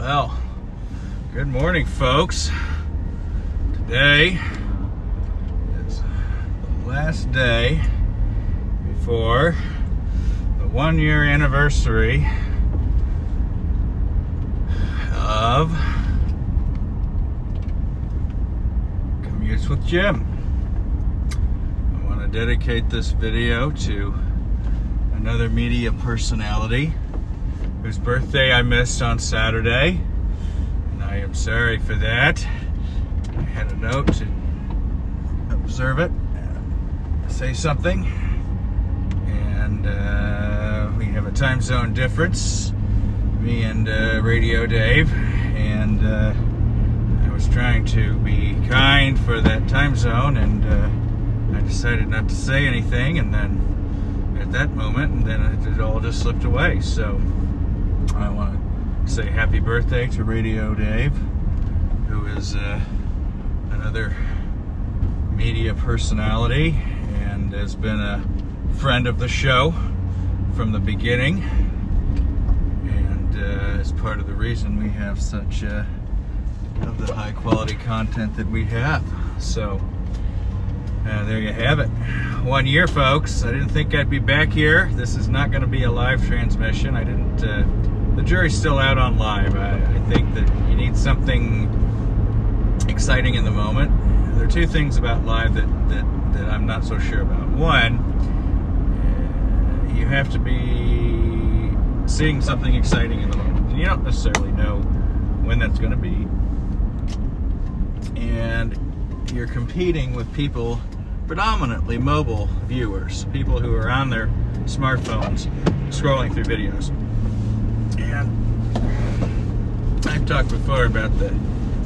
Well, good morning, folks. Today is the last day before the 1-year anniversary of Commutes with Jim. I want to dedicate this video to another media personality whose birthday I missed on Saturday, and I am sorry for that. I had a note to observe it, say something, and we have a time zone difference, me and Radio Dave, and I was trying to be kind for that time zone, and I decided not to say anything, and then at that moment, and then it all just slipped away. So I want to say happy birthday to Radio Dave, who is another media personality and has been a friend of the show from the beginning, and is part of the reason we have such of the high quality content that we have. So there you have it. 1 year, folks. I didn't think I'd be back here. This is not going to be a live transmission. I didn't. The jury's still out on live. I think that you need something exciting in the moment. There are two things about live that I'm not so sure about. One, you have to be seeing something exciting in the moment, and you don't necessarily know when that's going to be. And you're competing with people, predominantly mobile viewers, people who are on their smartphones scrolling through videos. And I've talked before about the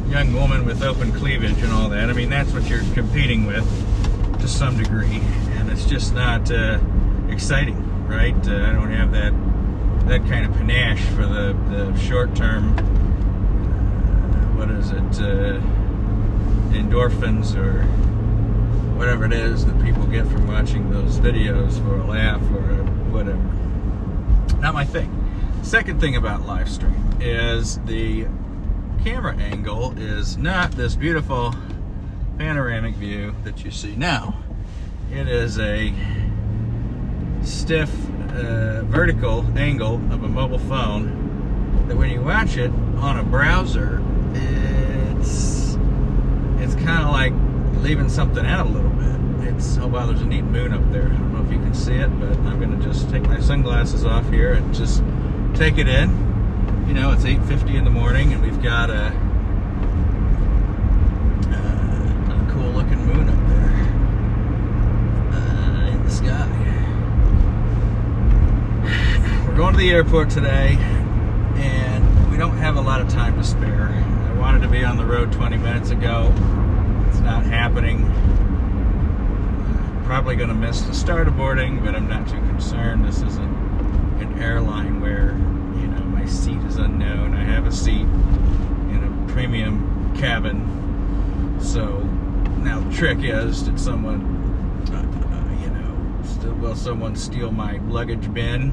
young woman with open cleavage and all that. I mean, that's what you're competing with to some degree, and it's just not exciting, right? I don't have that kind of panache for the short-term, what is it, endorphins or whatever it is that people get from watching those videos for a laugh or whatever. Not my thing. Second thing about live stream is the camera angle is not this beautiful panoramic view that you see now. It is a stiff vertical angle of a mobile phone that when you watch it on a browser, it's kind of like leaving something out a little bit. Oh wow, there's a neat moon up there. I don't know if you can see it, but I'm going to just take my sunglasses off here and just take it in. You know, it's 8:50 in the morning, and we've got a cool looking moon up there in the sky. We're going to the airport today, and we don't have a lot of time to spare. I wanted to be on the road 20 minutes ago. It's not happening. Probably going to miss the start of boarding, but I'm not too concerned. This isn't an airline where, you know, my seat is unknown. I have a seat in a premium cabin. So now the trick is, did someone, will someone steal my luggage bin,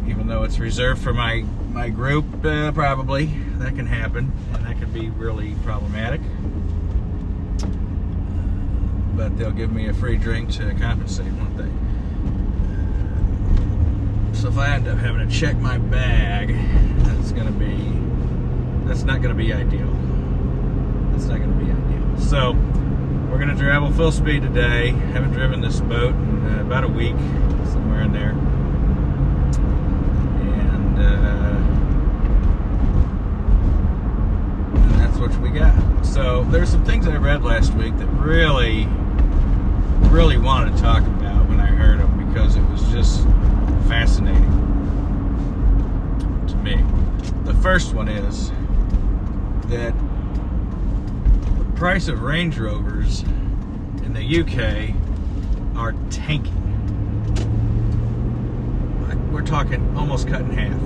even though it's reserved for my group? Probably. That can happen, and that could be really problematic. But they'll give me a free drink to compensate, won't they? So if I end up having to check my bag, that's not going to be ideal. That's not going to be ideal. So we're going to travel full speed today. Haven't driven this boat in about a week, somewhere in there. And that's what we got. So there's some things I read last week that really wanted to talk about when I heard them, because it was just fascinating to me. The first one is that the price of Range Rovers in the UK are tanking. We're talking almost cut in half.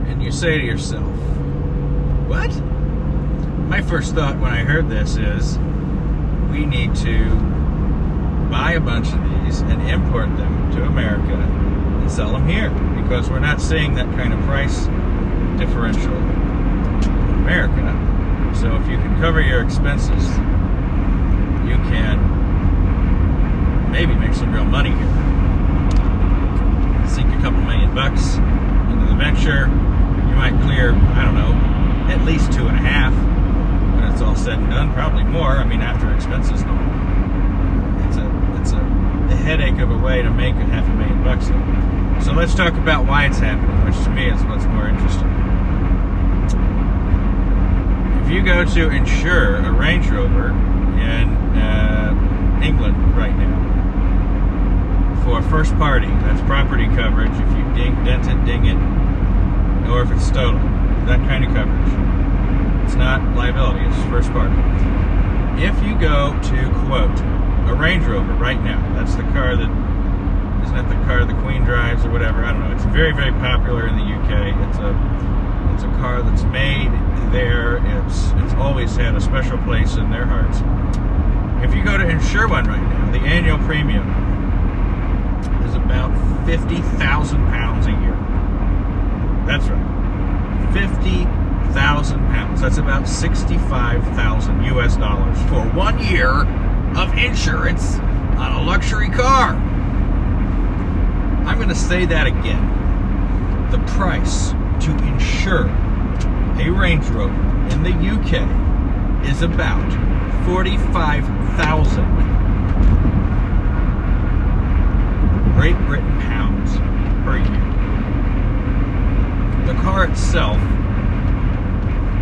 And you say to yourself, what? My first thought when I heard this is, we need to buy a bunch of these and import them to America and sell them here, because we're not seeing that kind of price differential in America. So if you can cover your expenses, you can maybe make some real money here. Sink a couple $1,000,000 into the venture, you might clear, I don't know, at least 2.5 when it's all said and done, probably more. I mean, after expenses, it's a headache of a way to make $500,000. So let's talk about why it's happening, which to me is what's more interesting. If you go to insure a Range Rover in England right now for first party, that's property coverage if you dent it, ding it, or if it's stolen, that kind of coverage. It's not liability, it's first party. If you go to quote a Range Rover right now, that's the car that, isn't that the car the Queen drives or whatever? I don't know. It's very, very popular in the UK. It's a car that's made there. It's always had a special place in their hearts. If you go to insure one right now, the annual premium is about £50,000 a year. That's right, £50,000. That's about $65,000 US for 1 year of insurance on a luxury car. I'm going to say that again. The price to insure a Range Rover in the UK is about £45,000 Great Britain pounds per year. The car itself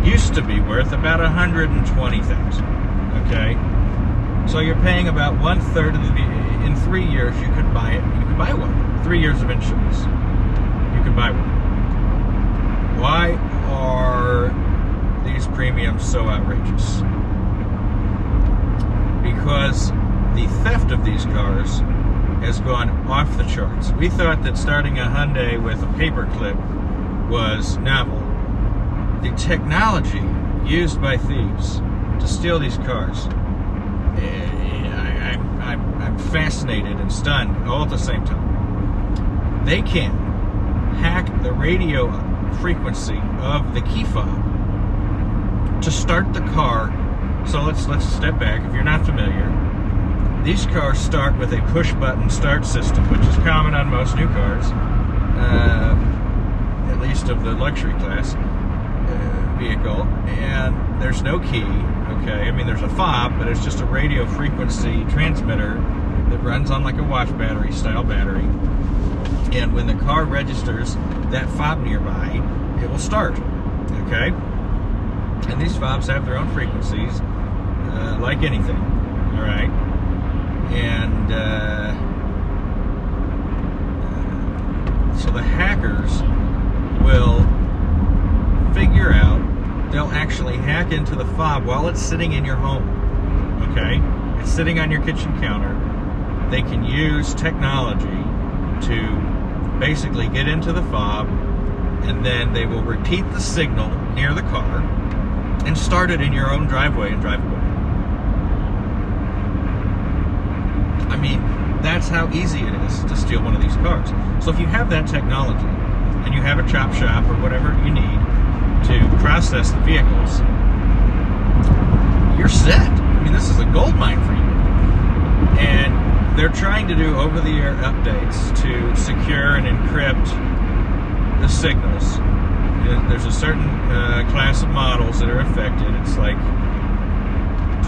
used to be worth about $120,000. Okay, so you're paying about 1/3 of the. In 3 years, you could buy it. You could buy one. 3 years of insurance, you could buy one. Why are these premiums so outrageous? Because the theft of these cars has gone off the charts. We thought that starting a Hyundai with a paperclip was novel. The technology used by thieves to steal these cars, I'm fascinated and stunned all at the same time. They can hack the radio frequency of the key fob to start the car. So let's step back. If you're not familiar, these cars start with a push-button start system, which is common on most new cars, at least of the luxury class vehicle. And there's no key. Okay, I mean there's a fob, but it's just a radio frequency transmitter that runs on like a watch battery style battery. And when the car registers that fob nearby, it will start. Okay, and these fobs have their own frequencies, like anything. All right, and so the hackers will figure out. They'll actually hack into the fob while it's sitting in your home. Okay, it's sitting on your kitchen counter. They can use technology to basically get into the fob, and then they will repeat the signal near the car and start it in your own driveway and drive away. I mean, that's how easy it is to steal one of these cars. So if you have that technology and you have a chop shop or whatever you need to process the vehicles, you're set. I mean, this is a gold mine for you. And they're trying to do over-the-air updates to secure and encrypt the signals. There's a certain class of models that are affected. It's like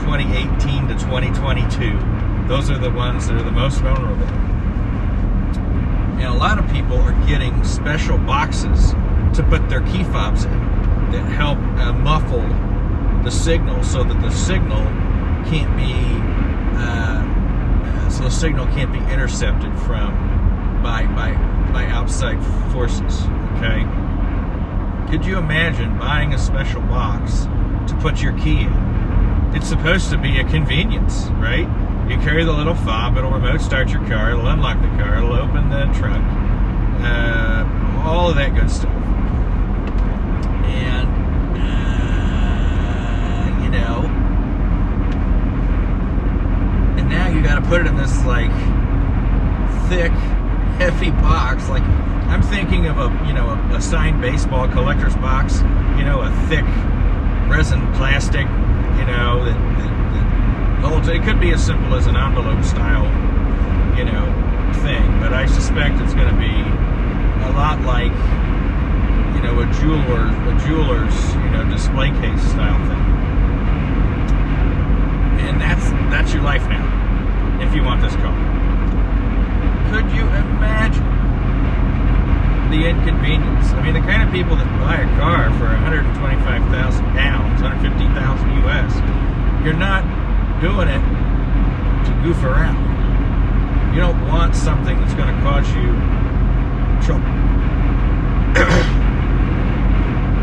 2018 to 2022. Those are the ones that are the most vulnerable. And a lot of people are getting special boxes to put their key fobs in that help muffle the signal so that the signal can't be intercepted from by outside forces. Okay, could you imagine buying a special box to put your key in? It's supposed to be a convenience, right? You carry the little fob, it'll remote start your car, it'll unlock the car, it'll open the trunk, all of that good stuff. And and now you got to put it in this like thick, heavy box. Like, I'm thinking feeling of a signed baseball collector's box, a thick resin plastic, that holds. It could be as simple as an envelope style, thing, but I suspect it's going to be a lot like, a jeweler's, display case style thing. And that's your life now, if you want this car. Could you imagine the inconvenience? I mean, the kind of people that buy a car for 125,000 pounds, 150,000 US, you're not doing it to goof around. You don't want something that's going to cause you trouble.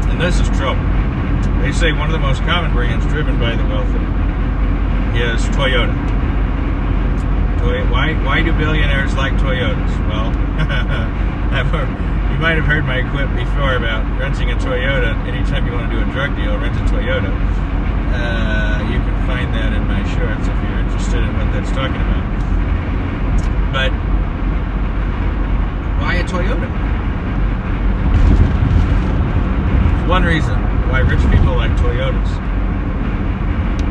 And this is trouble. They say one of the most common brands driven by the wealthy is Toyota. Why do billionaires like Toyotas? Well, you might have heard my quip before about renting a Toyota. Anytime you want to do a drug deal, rent a Toyota. You can find that in my shorts if you're interested in what that's talking about. But why a Toyota? One reason why rich people like Toyotas,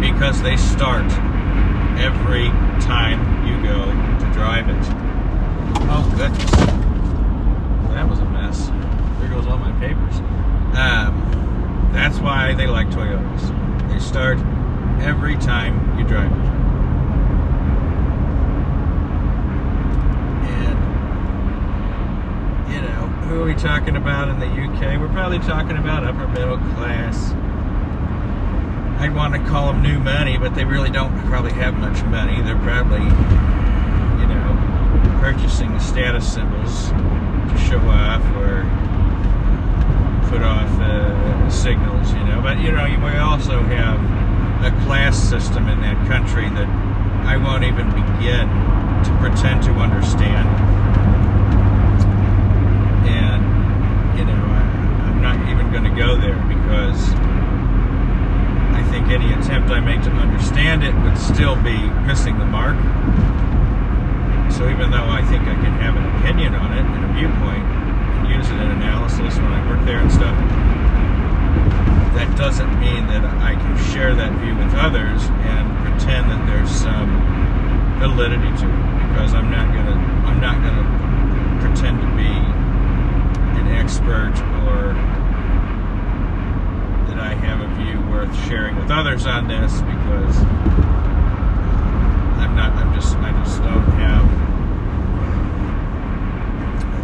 because they start every time you go to drive it. Oh goodness, that was a mess. There goes all my papers. That's why they like Toyotas. They start every time you drive it. Who are we talking about in the UK? We're probably talking about upper middle class. I'd want to call them new money, but they really don't probably have much money. They're probably, purchasing status symbols to show off or put off signals, But, we also have a class system in that country that I won't even begin to pretend to understand. I'm not even going to go there because I think any attempt I make to understand it would still be missing the mark. So even though I think I can have an opinion on it and a viewpoint and use it in analysis when I work there and stuff, that doesn't mean that I can share that view with others and pretend that there's some validity to it, because I'm not gonna pretend to be an expert or that I have a view worth sharing with others on this, because I just don't have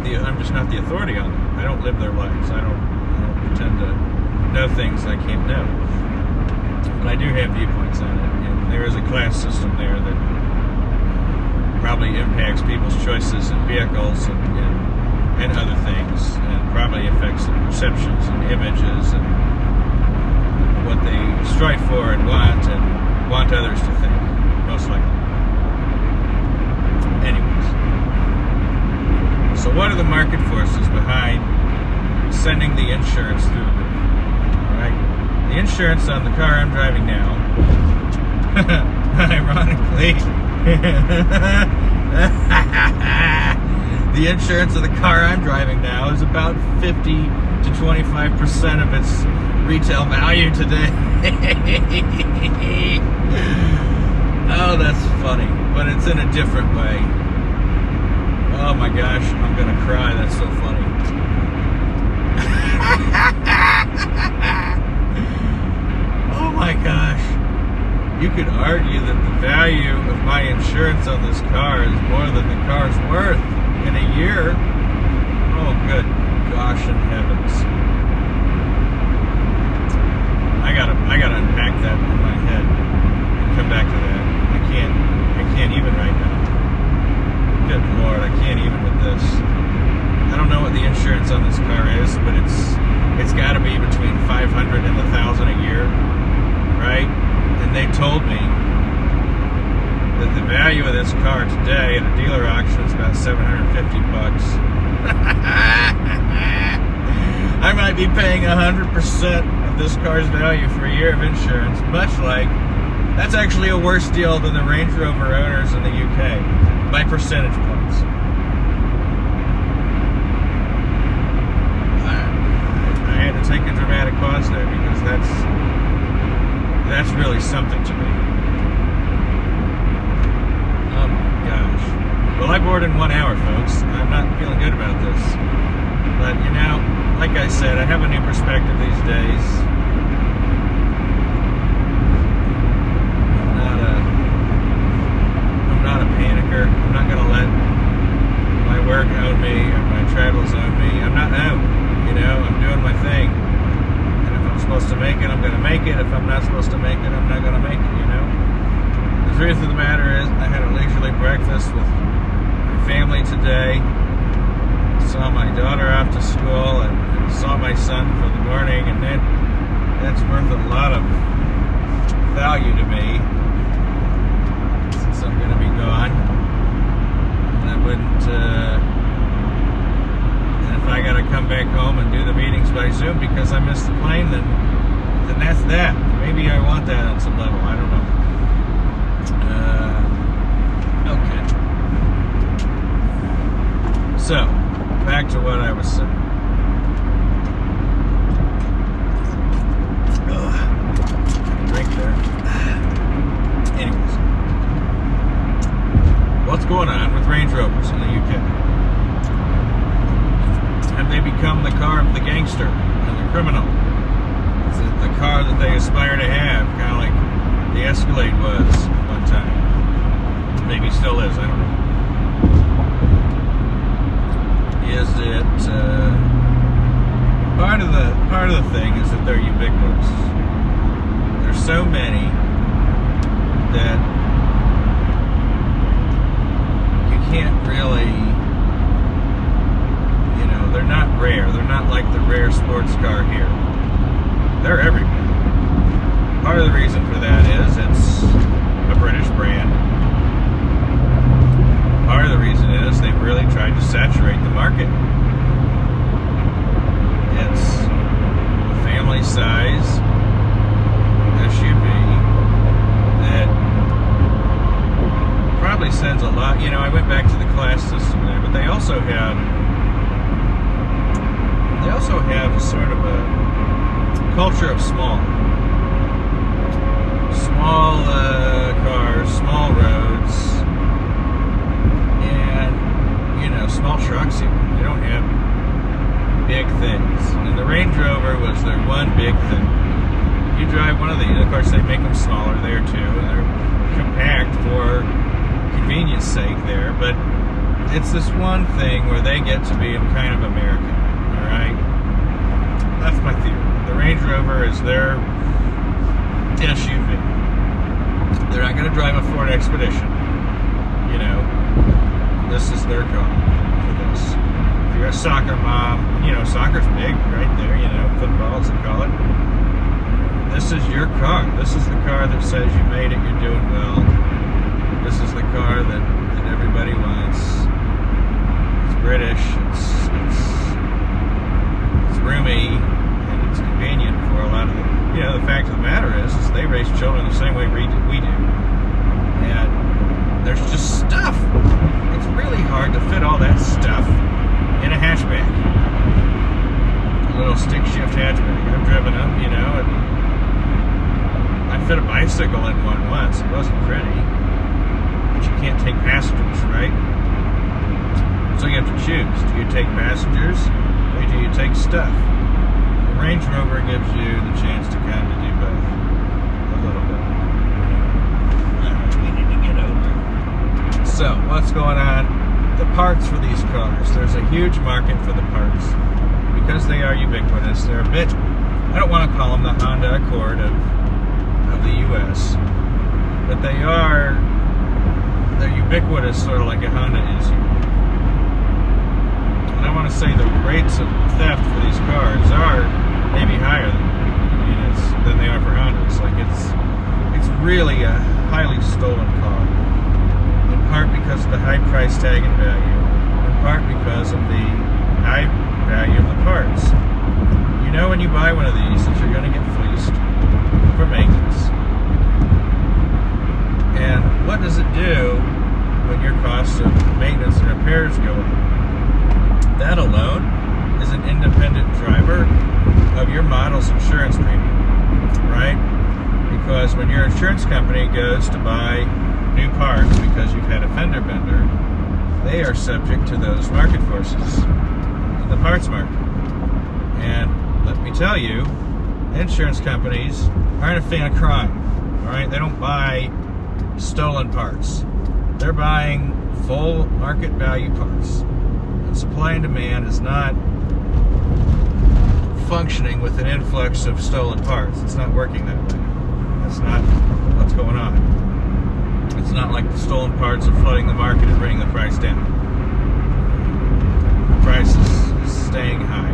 I'm just not the authority on them. I don't live their lives. I don't pretend to know things I can't know. But I do have viewpoints on it, and there is a class system there that probably impacts people's choices in vehicles and other things, and probably affects their perceptions and images and what they strive for and want others to think, most likely. Anyways, so what are the market forces behind sending the insurance through the roof? All right, the insurance on the car I'm driving now, ironically, the insurance of the car I'm driving now is about 50 to 25% of its retail value today. Oh, that's funny, but it's in a different way. Oh my gosh, I'm gonna cry. That's so funny. Oh my gosh. You could argue that the value of my insurance on this car is more than the car's worth in a year. Oh, good gosh in heavens. I gotta unpack that in my head and come back to that. I can't even right now. Good Lord, I can't even with this. I don't know what the insurance on this car is, but it's got to be between $500 and $1,000 a year, right? And they told me that the value of this car today at a dealer auction is about $750. I might be paying 100% of this car's value for a year of insurance, much like that's actually a worse deal than the Range Rover owners in the UK by percentage points. that's really something to me. Oh my gosh. Well, I bored in 1 hour, folks. I'm not feeling good about this. But, you know, like I said, I have a new perspective these days. I'm not a panicker. I'm not going to let my work own me or my travels own me. I'm not owned. You know, I'm doing my thing. And if I'm supposed to make it, I'm going to make it. If I'm not supposed to make it, I'm not going to make it, you know. The truth of the matter is, I had a leisurely breakfast with my family today. Saw my daughter off to school and saw my son for the morning, and that's worth a lot of value to me since I'm going to be gone. And I wouldn't, and if I got to come back home and do the meetings by Zoom because I missed the plane, then that's that. Maybe I want that on some level. I don't know. Okay. So, back to what I was saying. Drink there. Anyways, what's going on with Range Rovers in the UK? Have they become the car of the gangster and the criminal? Is it the car that they aspire to have, kind of like the Escalade was one time? Maybe still is, I don't know. Is it part of the thing is that they're ubiquitous. There's so many that you can't really, you know, they're not rare. They're not like the rare sports car here. They're everywhere. Part of the reason for that is it's a British brand. Part of the reason is they've really tried to saturate the market. It's a family size SUV that probably sends a lot. You know, I went back to the class system there, but they also have sort of a culture of small cars, small roads, and, you know, small trucks even. They don't have big things. And the Range Rover was their one big thing. You drive one of these, of course they make them smaller there too, and they're compact for convenience sake there, but it's this one thing where they get to be kind of American, alright? That's my theory. The Range Rover is their SUV. They're not going to drive a Ford Expedition. You know, this is their car for this. If you're a soccer mom, you know, soccer's big right there, you know, football as they call it. This is your car. This is the car that says you made it, you're doing well. This is the car that everybody wants. It's British, it's roomy, and it's convenient for a lot of the, you know, the fact of the matter is they raise children the same way we do. And there's just stuff. It's really hard to fit all that stuff in a hatchback. A little stick shift hatchback. I've driven them, you know, and I fit a bicycle in one once. It wasn't pretty. But you can't take passengers, right? So you have to choose. Do you take passengers or do you take stuff? The Range Rover gives you the chance to kind of do both. A little bit. We need to get over. So, what's going on? The parts for these cars. There's a huge market for the parts. Because they are ubiquitous, they're a bit, I don't want to call them the Honda Accord of the US, but they're ubiquitous, sort of like a Honda is here. And I want to say the rates of theft for these cars are maybe higher than they are for Hondas. Like it's really a highly stolen car. In part because of the high price tag and value. In part because of the high value of the parts. You know when you buy one of these that you're going to get fleeced for maintenance. And what does it do when your costs of maintenance and repairs go up? That alone is an independent driver of your model's insurance premium. Because when your insurance company goes to buy new parts because you've had a fender bender, they are subject to those market forces in the parts market. And let me tell you, insurance companies aren't a fan of crime. All right, they don't buy stolen parts. They're buying full market value parts. And supply and demand is not functioning with an influx of stolen parts. It's not working that way. That's not what's going on. It's not like the stolen parts are flooding the market and bringing the price down. The price is staying high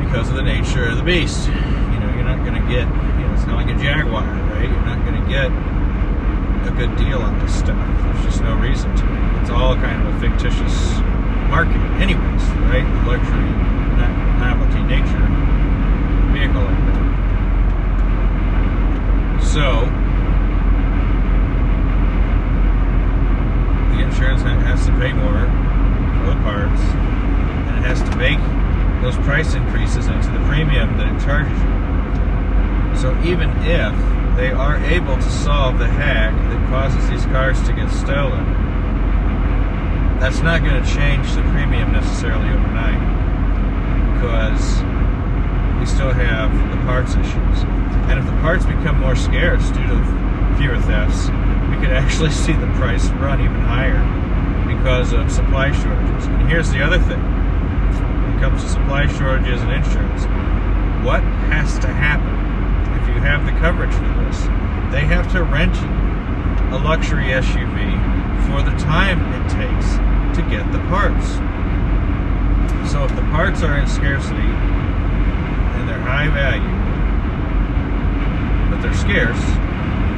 because of the nature of the beast. You're not going to get, it's not like a Jaguar, right? You're not going to get a good deal on this stuff. There's just no reason to. It's all kind of a fictitious market anyways, right? The luxury, novelty nature vehicle like that. So the insurance has to pay more for the parts, and it has to bake those price increases into the premium that it charges you. So even if they are able to solve the hack that causes these cars to get stolen, that's not going to change the premium necessarily overnight, because we still have the parts issues. And if the parts become more scarce due to fewer thefts, we could actually see the price run even higher because of supply shortages. And here's the other thing. When it comes to supply shortages and insurance, what has to happen if you have the coverage for this? They have to rent you a luxury SUV for the time it takes to get the parts. So if the parts are in scarcity and they're high value, but they're scarce,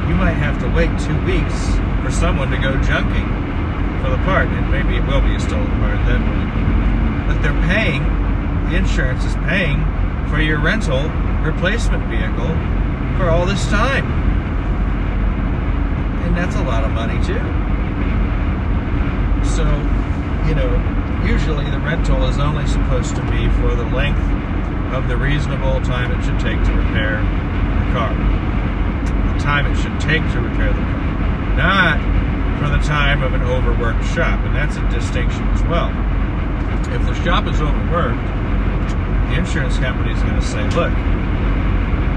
you might have to wait 2 weeks for someone to go junking for the part, and maybe it will be a stolen part at that point. But they're paying, the insurance is paying for your rental replacement vehicle for all this time. And that's a lot of money too. So, usually the rental is only supposed to be for the length of the reasonable time it should take to repair the car. The time it should take to repair the car. Not for the time of an overworked shop. And that's a distinction as well. If the shop is overworked, the insurance company is going to say, look,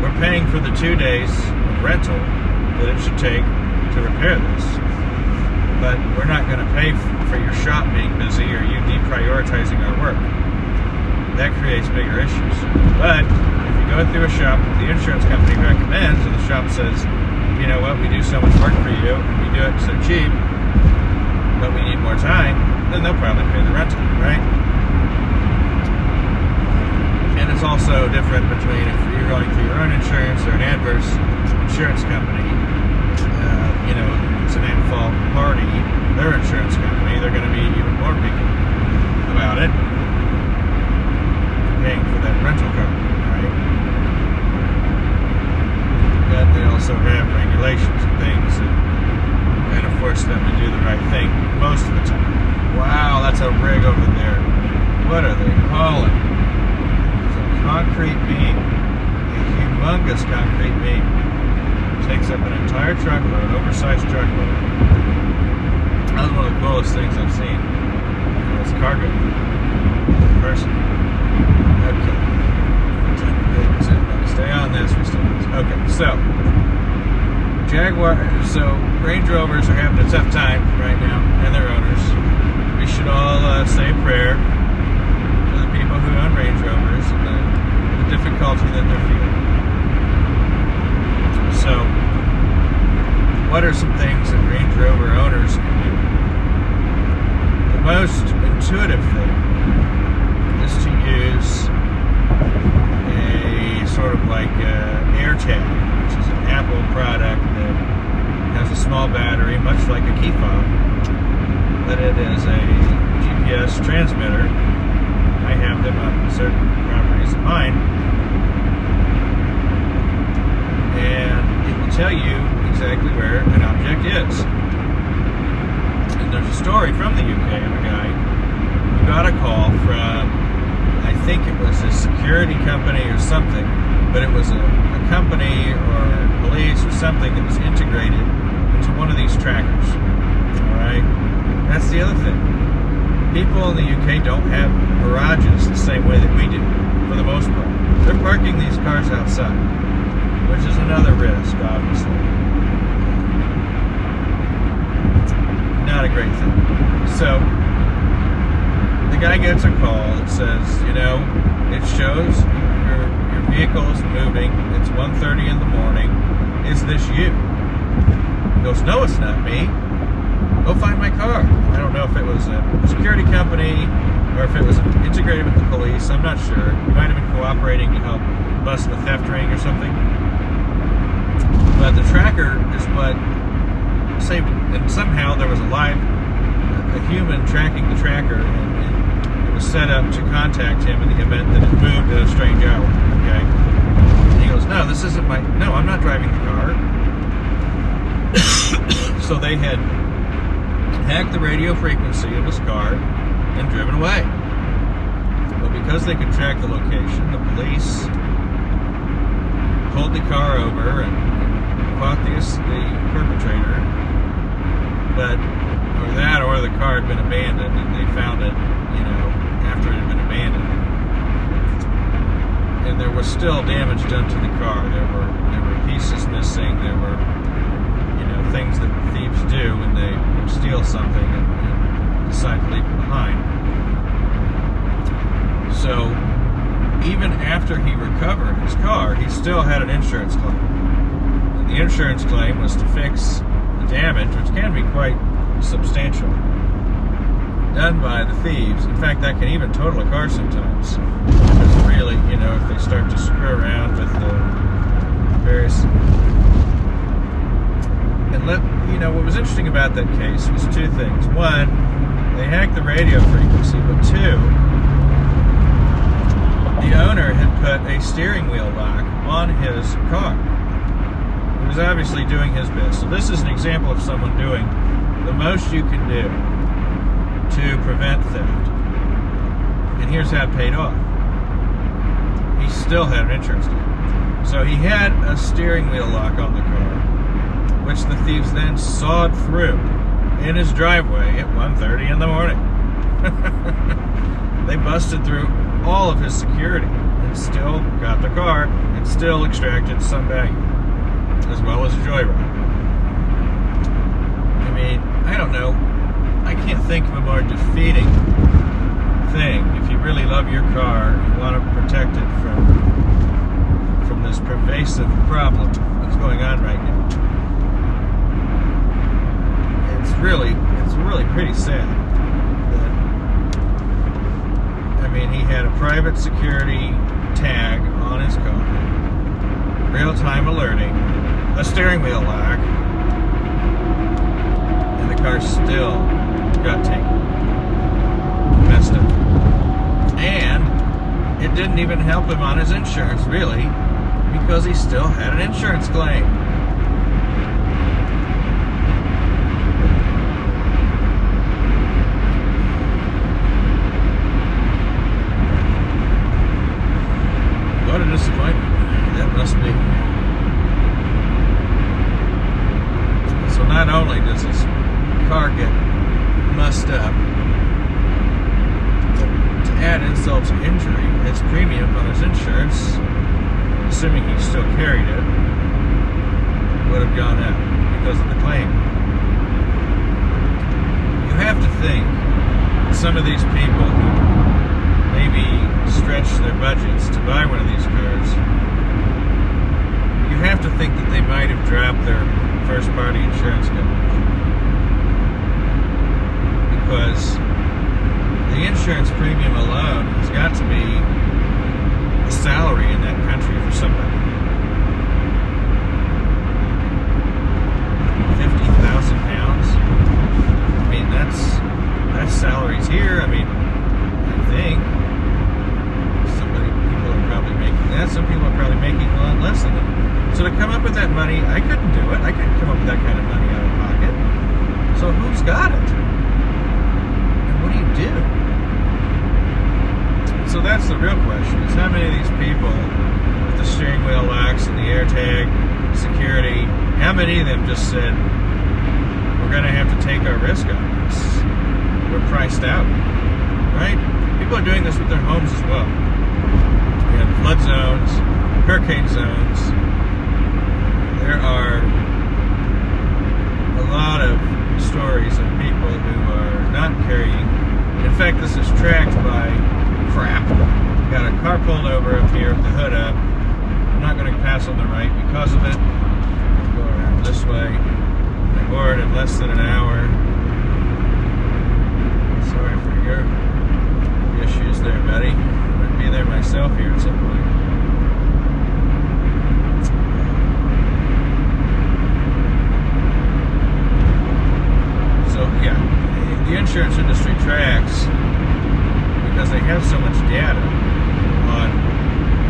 we're paying for the 2 days of rental that it should take to repair this. But we're not going to pay for your shop being busy or you deprioritizing our work. That creates bigger issues. But if you go through a shop that the insurance company recommends, and the shop says, you know what, we do so much work for you, and we do it so cheap, but we need more time, then they'll probably pay the rental, right? And it's also different between if you're going through your own insurance or an adverse insurance company, it's an at-fault party, their insurance company, they're going to be even more picky about it, paying for that rental car, right? But they also have regulations and things that kind of force them to do the right thing most of the time. Wow, that's a rig over there. What are they hauling? It's a concrete beam, a humongous concrete beam. Takes up an entire truckload, oversized truckload. That was one of the coolest things I've seen. It's cargo. Person. Okay. Stay on this. We stay on this. Okay, so Range Rovers are having a tough time right now, and their owners. We should all say a prayer for the people who own Range Rovers and the difficulty that they're feeling. So, what are some things that Range Rover owners can do? The most intuitive thing is to use a sort of like AirTag, which is an Apple product that has a small battery, much like a key fob, but it is a GPS transmitter. I have them on certain properties of mine. And it will tell you exactly where an object is. And there's a story from the UK of a guy who got a call from, I think it was a security company or something, but it was a company or police or something that was integrated into one of these trackers. Alright? That's the other thing. People in the UK don't have garages the same way that we do, for the most part. They're parking these cars outside, which is another risk, obviously. Not a great thing. So, the guy gets a call that says, it shows your vehicle is moving. It's 1:30 in the morning. Is this you? He goes, no, it's not me. Go find my car. I don't know if it was a security company or if it was integrated with the police. I'm not sure. He might have been cooperating to help bust the theft ring or something. But the tracker is what saved it. And somehow there was a human tracking the tracker, and it was set up to contact him in the event that it moved at a strange hour. Okay? And he goes, no, this isn't no, I'm not driving the car. So they had hacked the radio frequency of his car and driven away. But because they could track the location, the police pulled the car over and caught the perpetrator. Or the car had been abandoned, and they found it, after it had been abandoned. And there was still damage done to the car. There were pieces missing. There were, things that thieves do when they steal something and decide to leave it behind. So, even after he recovered his car, he still had an insurance claim. And the insurance claim was to fix the damage, which can be quite substantial, done by the thieves. In fact, that can even total a car sometimes. Because really, if they start to screw around with the various... And what was interesting about that case was two things. One, they hacked the radio frequency, but two, the owner had put a steering wheel lock on his car. He was obviously doing his best. So this is an example of someone doing the most you can do to prevent theft. And here's how it paid off. He still had an insurance claim. So he had a steering wheel lock on the car, which the thieves then sawed through in his driveway at 1:30 in the morning. They busted through all of his security and still got the car and still extracted some value, as well as a joyride. I mean, I don't know. I can't think of a more defeating thing. If you really love your car, you want to protect it from this pervasive problem that's going on right now. It's really pretty sad that, he had a private security tag on his car, real-time alerting, a steering wheel lock, and the car still got taken, messed up. And it didn't even help him on his insurance, really, because he still had an insurance claim. What a disappointment that must be. So not only does his car get mussed up, but to add insult to injury, his premium on his insurance, assuming he still carried it, would have gone up because of the claim. You have to think some of these people who maybe stretch their budgets to buy one of these cars, you have to think that they might have dropped their first-party insurance coverage. Because the insurance premium alone has got to be a salary in that country for somebody. £50,000? I mean, that's salaries here. I mean, I think some people are probably making a lot less than that. So to come up with that money, I couldn't do it. I couldn't come up with that kind of money out of pocket. So who's got it? And what do you do? So that's the real question, is how many of these people the steering wheel locks and the AirTag, security, how many of them just said, we're going to have to take our risk on this? We're priced out, right? People are doing this with their homes as well. We have flood zones, hurricane zones. There are a lot of stories of people who are not carrying. In fact, this is tracked by crap. Got a car pulled over up here with the hood up. I'm not going to pass on the right because of it. Go around this way. I board in less than an hour. Sorry for your issues there, buddy. I might be there myself here at some point. So yeah, the insurance industry tracks because they have so much data on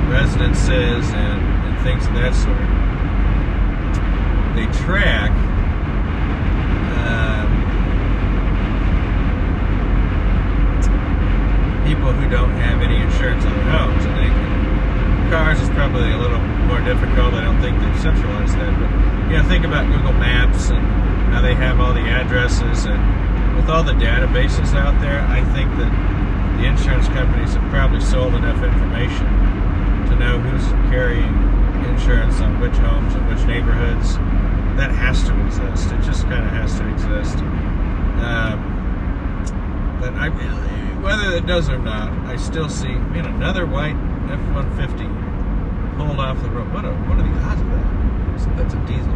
residences and things of that sort. They track people who don't have any insurance on their homes. And they can, cars is probably a little more difficult. I don't think they've centralized that. But think about Google Maps and how they have all the addresses, and with all the databases out there, I think that the insurance companies have probably sold enough information to know who's carrying insurance on which homes and which neighborhoods. That has to exist. It just kind of has to exist. But whether it does or not, I still see another white F-150 pulled off the road. What are the odds of that? So that's a diesel.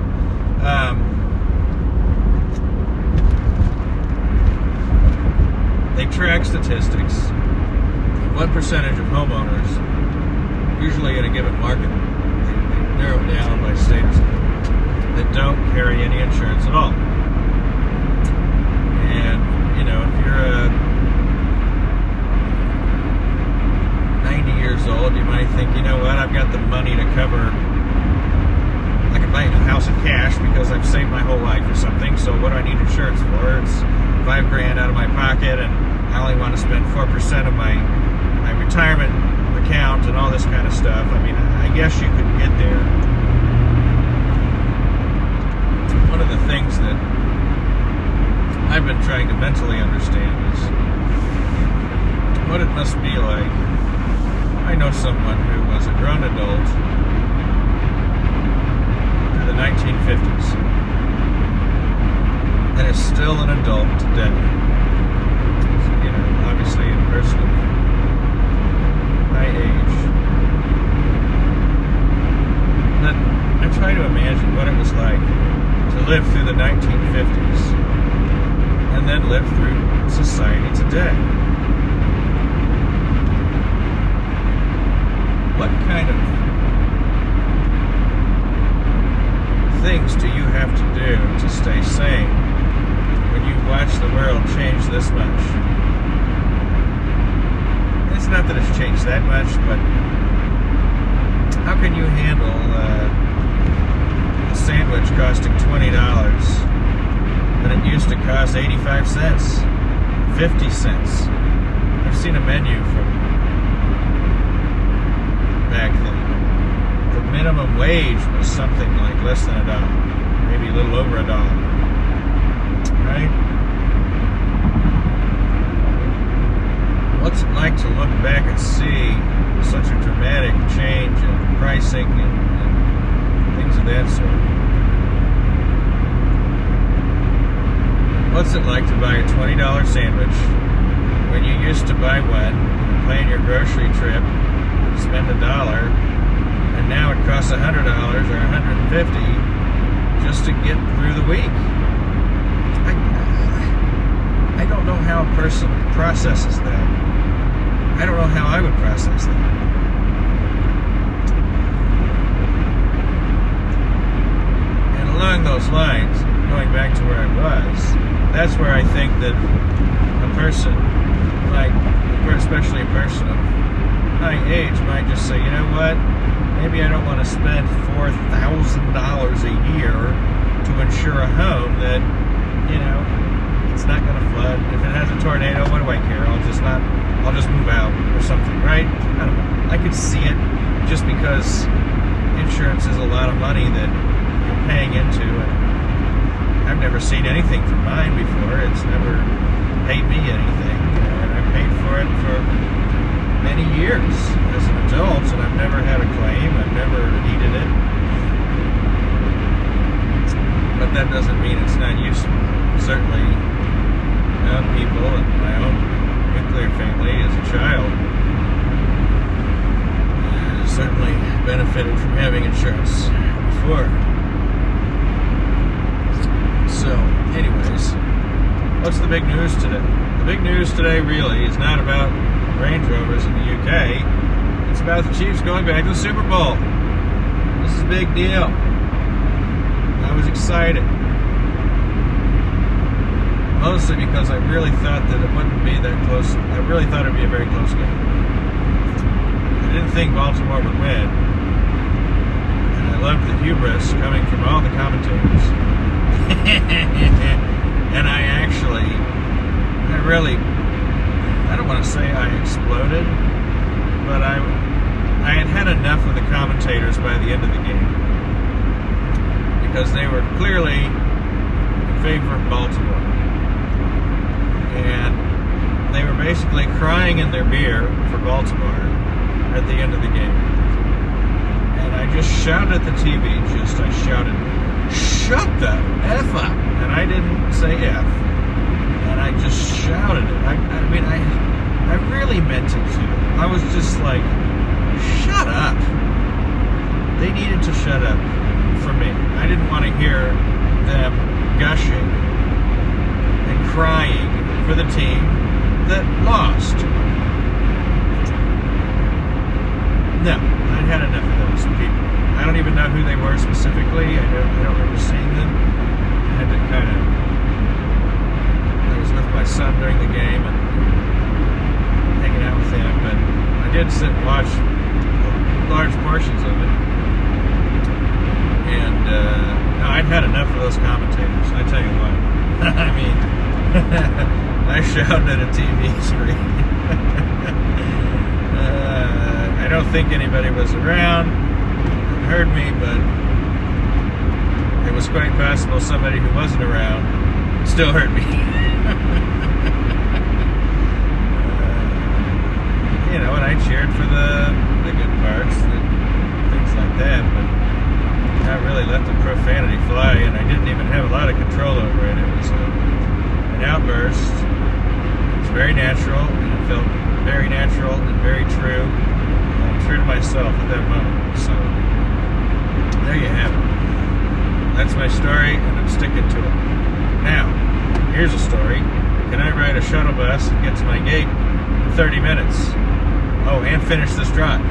They track statistics. What percentage of homeowners, usually in a given market, they narrow it down by states, that don't carry any insurance at all. And, if you're 90 years old, you might think, what, I've got the money to cover, I can buy a new house in cash because I've saved my whole life or something, so what do I need insurance for? It's $5,000 out of my pocket, and I only want to spend 4% of my retirement account and all this kind of stuff. I mean, I guess you could get there. One of the things that I've been trying to mentally understand is what it must be like. I know someone who was a grown adult in the 1950s and is still an adult today. Obviously a person of my age. But I try to imagine what it was like to live through the 1950s and then live through society today. What kind of things do you have to do to stay sane when you watch the world change this much? It's not that it's changed that much, but how can you handle a sandwich costing $20 when it used to cost 85 cents, 50 cents? I've seen a menu from back then. The minimum wage was something like less than $1, maybe a little over $1, right? What's it like to look back and see such a dramatic change in pricing and things of that sort? What's it like to buy a $20 sandwich when you used to buy one, plan your grocery trip, spend $1, and now it costs $100 or $150 just to get through the week? I don't know how a person processes that. I don't know how I would process that. And along those lines, going back to where I was, that's where I think that a person, especially a person of my age, might just say, you know what, maybe I don't want to spend $4,000 a year to insure a home that, it's not going to flood. If it has a tornado, what do I care? I'll just move out or something, right? I don't know. I could see it. just because insurance is a lot of money that you're paying into, and I've never seen anything from mine before. It's never paid me anything, and I paid for it for many years as an adult, and I've never had a claim. I've never needed it, but that doesn't mean it's not useful. Certainly, young people and my own nuclear family as a child certainly benefited from having insurance before. So, anyways, what's the big news today? The big news today really is not about Range Rovers in the UK. It's about the Chiefs going back to the Super Bowl. This is a big deal. I was excited. Mostly because I really thought that it wouldn't be that close. I really thought it would be a very close game. I didn't think Baltimore would win. And I loved the hubris coming from all the commentators. And I don't want to say I exploded, but I had had enough of the commentators by the end of the game. Because they were clearly in favor of Baltimore. And they were basically crying in their beer for Baltimore at the end of the game. And I just shouted at the TV, I shouted, "Shut the F up!" And I didn't say F. And I just shouted it. I mean, I really meant it too. I was just like, shut up. They needed to shut up for me. I didn't want to hear them gushing and crying for the team that lost. No, I'd had enough of those people. I don't even know who they were specifically. I don't remember seeing them. I had to I was with my son during the game and hanging out with him, but I did sit and watch large portions of it. And no, I'd had enough of those commentators. I tell you what. I mean, I shouted at a TV screen. I don't think anybody was around and heard me, but it was quite possible somebody who wasn't around still heard me. You know, and I cheered for the good parts, things like that, but I really let the profanity fly, and I didn't even have a lot of control over it. It was an outburst. It was very natural, and it felt very natural and very true, and true to myself at that moment. So, there you have it. That's my story, and I'm sticking to it. Now, here's a story. Can I ride a shuttle bus and get to my gate in 30 minutes? Oh, and finish this drive?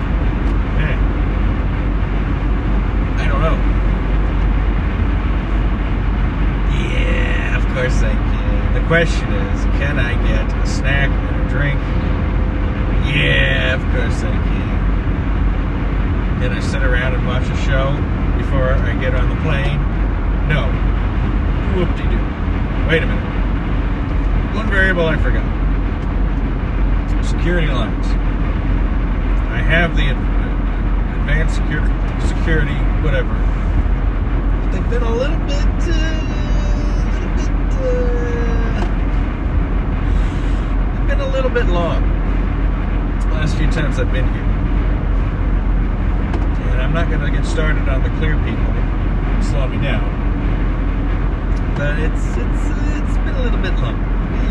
I don't know. Yeah, of course I can. The question is, can I get a snack and a drink? Yeah, of course I can. Can I sit around and watch a show before I get on the plane? No. Whoop-de-doo. Wait a minute. One variable I forgot. Security lines. I have the advanced security, whatever. They've been a little bit they've been a little bit long. The last few times I've been here. And I'm not going to get started on the clear people. Slow me down. But it's been a little bit long. A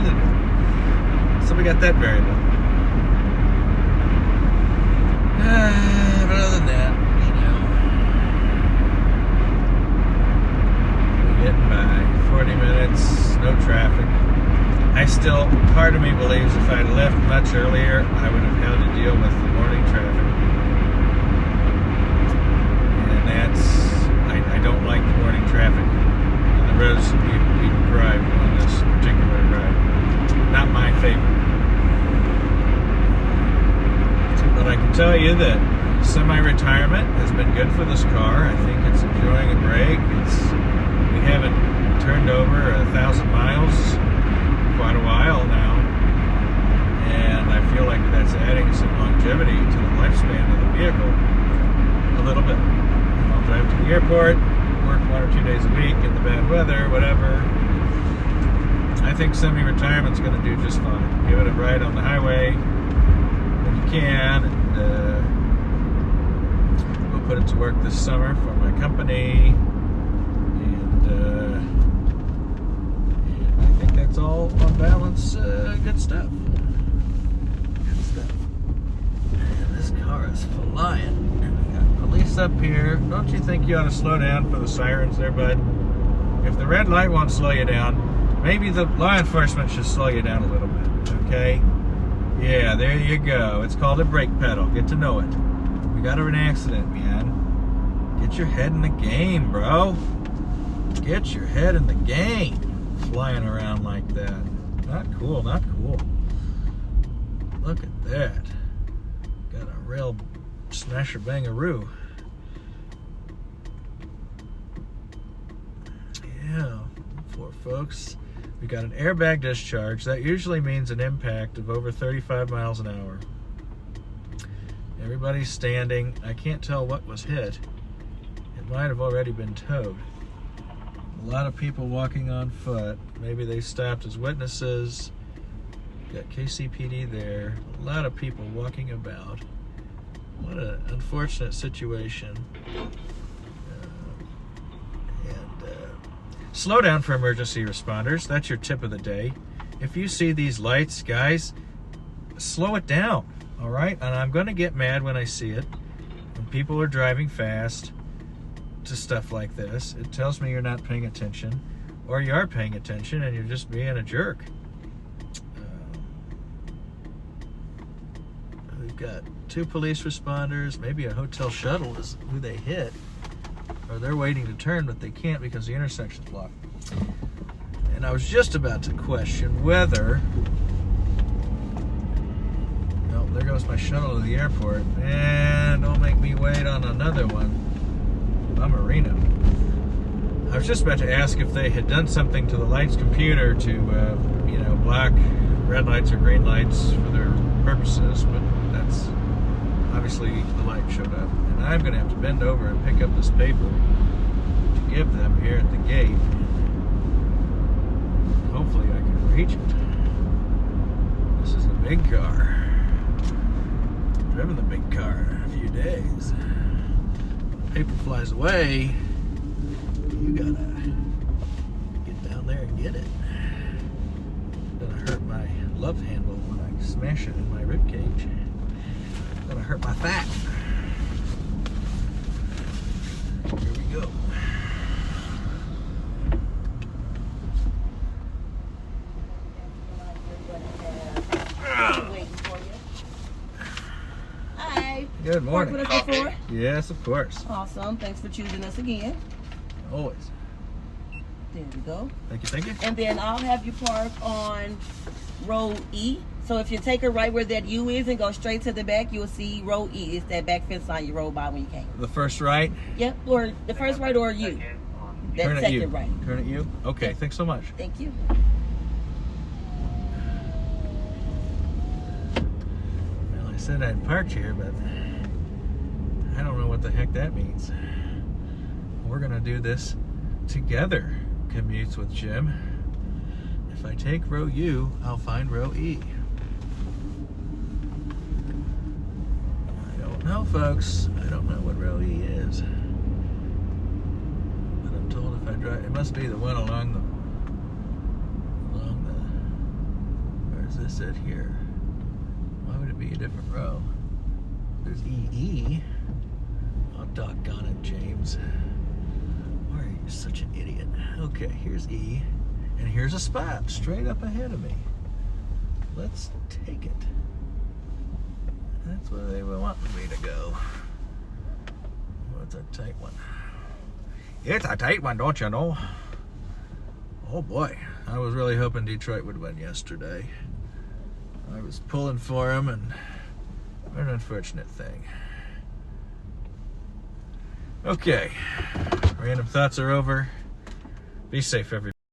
little bit. So we got that variable. But other than that, you know, we're getting by. 40 minutes, no traffic. Part of me believes if I'd left much earlier, I would have had to deal with the morning traffic. And I don't like the morning traffic on the roads that we drive on this particular ride. Not my favorite. But I can tell you that semi-retirement has been good for this car. I think it's enjoying a break. We haven't turned over 1,000 miles in quite a while now, and I feel like that's adding some longevity to the lifespan of the vehicle. a little bit. I'll drive to the airport, work 1 or 2 days a week in the bad weather, whatever. I think semi-retirement's going to do just fine. Give it a ride on the highway when you can, and we'll put it to work this summer for my company, and I think that's all on balance. Good stuff. Good stuff. Man, this car is flying. We got police up here. Don't you think you ought to slow down for the sirens there, bud? If the red light won't slow you down, maybe the law enforcement should slow you down a little bit, okay? Yeah, there you go. It's called a brake pedal. Get to know it. We got an accident, man. Get your head in the game, bro. Get your head in the game. Flying around like that. Not cool, not cool. Look at that. Got a real smasher bangaroo. Yeah, poor folks. We got an airbag discharge. That usually means an impact of over 35 miles an hour. Everybody's standing. I can't tell what was hit. It might have already been towed. A lot of people walking on foot. Maybe they stopped as witnesses. Got KCPD there. A lot of people walking about. What an unfortunate situation. Slow down for emergency responders. That's your tip of the day. If you see these lights, guys, slow it down, all right? And I'm going to get mad when I see it. When people are driving fast to stuff like this, it tells me you're not paying attention, or you are paying attention and you're just being a jerk. We've got 2 police responders. Maybe a hotel shuttle is who they hit. Or they're waiting to turn, but they can't because the intersection's blocked. And I was just about to question whether... No, there goes my shuttle to the airport. And don't make me wait on another one. Bummerino. I was just about to ask if they had done something to the lights computer to, block red lights or green lights for their purposes, but that's... Obviously, the light showed up. And I'm going to have to bend over and pick up this paper to give them here at the gate. Hopefully I can reach it. This is a big car. I've driven the big car in a few days. When the paper flies away, you gotta get down there and get it. It's gonna hurt my love handle when I smash it in my rib cage. It's gonna hurt my fat. Here we go. Hi. Good morning. Worked with us before? Yes, of course. Awesome. Thanks for choosing us again. Always. There we go. Thank you, thank you. And then I'll have you park on row E. So if you take her right where that U is and go straight to the back, you'll see row E. It's that back fence line you rode by when you came. The first right? Yep, or the first right or U. That Turn at second you. right. Turn at you? Okay, Yep. thanks so much. Thank you. Well, I said I'd parked here, but I don't know what the heck that means. We're gonna do this together. Commutes with Jim. If I take row U, I'll find row E. I don't know, folks. I don't know what row E is. But I'm told if I drive, it must be the one along the, where's this at here? Why would it be a different row? There's EE. Oh, doggone it, James. Why are you such an idiot? Okay, here's E. And here's a spot straight up ahead of me. Let's take it. That's where they were wanting me to go. Oh, it's a tight one. It's a tight one, don't you know? Oh boy, I was really hoping Detroit would win yesterday. I was pulling for him, and what an unfortunate thing. Okay, random thoughts are over. Be safe, everybody.